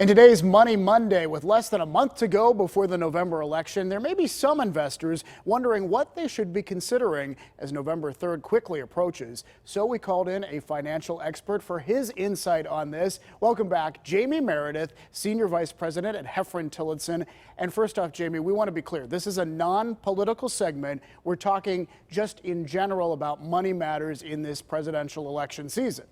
In today's Money Monday, with less than a month to go before the November election, there may be some investors wondering what they should be considering as November 3rd quickly approaches. So we called in a financial expert for his insight on this. Welcome back, Jayme Meredith, Senior Vice President at Hefrren-Tillotson. And first off, Jayme, we want to be clear. This is a non-political segment. We're talking just in general about money matters in this presidential election season.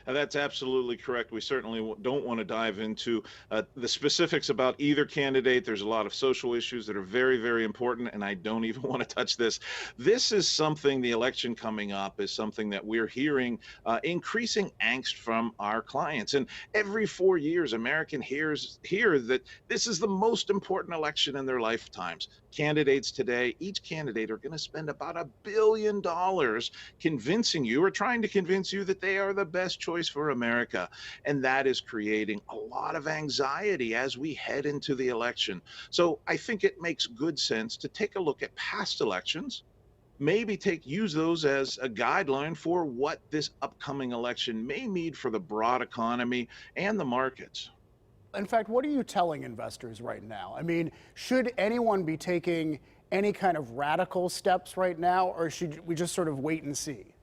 That's absolutely correct. We certainly don't want to dive into the specifics about either candidate. There's a lot of social issues that are very, very important, and I don't even want to touch this. This is something, the election coming up is something that we're hearing increasing angst from our clients. And every 4 years, Americans hear that this is the most important election in their lifetimes. Candidates today, each candidate are going to spend about $1 billion convincing you or trying to convince you that they are the best choice for America. And that is creating a lot of anxiety as we head into the election. So I think it makes good sense to take a look at past elections, maybe use those as a guideline for what this upcoming election may mean for the broad economy and the markets. In fact, what are you telling investors right now? I mean, should anyone be taking any kind of radical steps right now, or should we just sort of wait and see?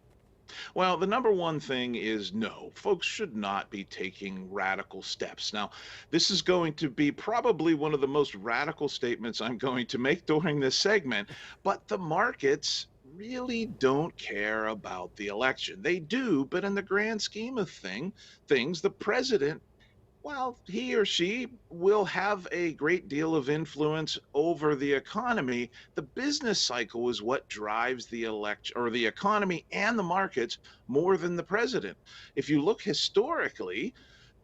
Well, the number one thing is no, folks should not be taking radical steps. Now, this is going to be probably one of the most radical statements I'm going to make during this segment, but the markets really don't care about the election. They do, but in the grand scheme of things, the president, well, he or she will have a great deal of influence over the economy. The business cycle is what drives the election or the economy and the markets more than the president. If you look historically,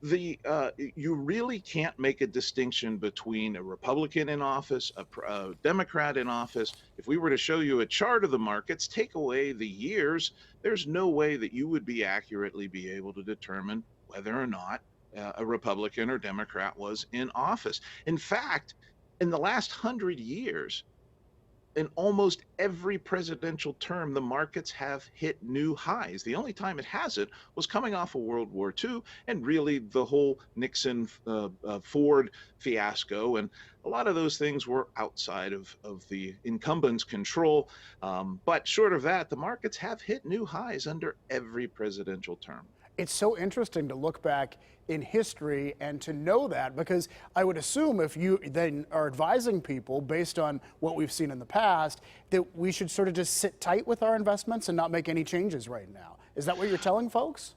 you really can't make a distinction between a Republican in office, a Democrat in office. If we were to show you a chart of the markets, take away the years, there's no way that you would accurately be able to determine whether or not a Republican or Democrat was in office. In fact, in the last 100 years, in almost every presidential term, the markets have hit new highs. The only time it hasn't was coming off of World War II and really the whole Nixon Ford fiasco. And a lot of those things were outside of the incumbent's control. But short of that, the markets have hit new highs under every presidential term. It's so interesting to look back in history and to know that, because I would assume if you then are advising people based on what we've seen in the past, that we should sort of just sit tight with our investments and not make any changes right now. Is that what you're telling folks?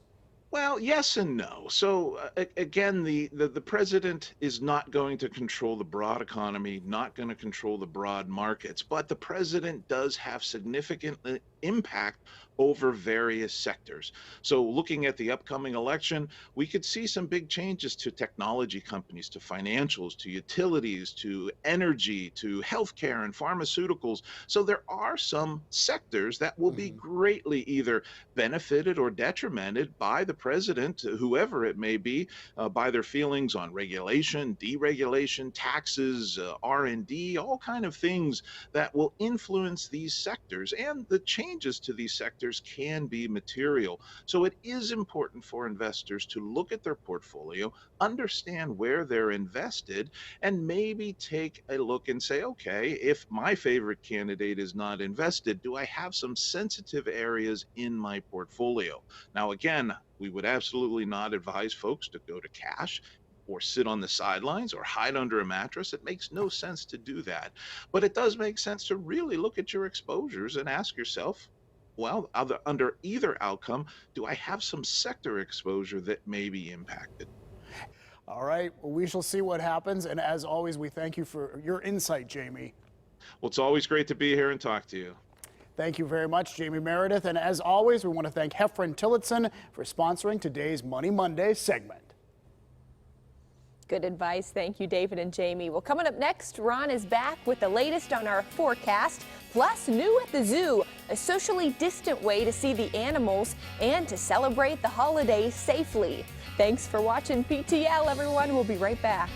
Well, yes and no. So again, the president is not going to control the broad economy, not going to control the broad markets, but the president does have significant impact over various sectors. So looking at the upcoming election, we could see some big changes to technology companies, to financials, to utilities, to energy, to healthcare and pharmaceuticals. So there are some sectors that will be greatly either benefited or detrimented by the president, whoever it may be, by their feelings on regulation, deregulation, taxes, R&D, all kind of things that will influence these sectors. And the changes to these sectors can be material. So it is important for investors to look at their portfolio, understand where they're invested, and maybe take a look and say, okay, if my favorite candidate is not invested, do I have some sensitive areas in my portfolio? Now, again, we would absolutely not advise folks to go to cash or sit on the sidelines or hide under a mattress. It makes no sense to do that. But it does make sense to really look at your exposures and ask yourself, well, under either outcome, do I have some sector exposure that may be impacted? All right, well, we shall see what happens. And as always, we thank you for your insight, Jayme. Well, it's always great to be here and talk to you. Thank you very much, Jayme Meredith. And as always, we want to thank Hefrren-Tillotson for sponsoring today's Money Monday segment. Good advice. Thank you, David and Jayme. Well, coming up next, Ron is back with the latest on our forecast, plus new at the zoo, a socially distant way to see the animals and to celebrate the holidays safely. Thanks for watching PTL, everyone. We'll be right back.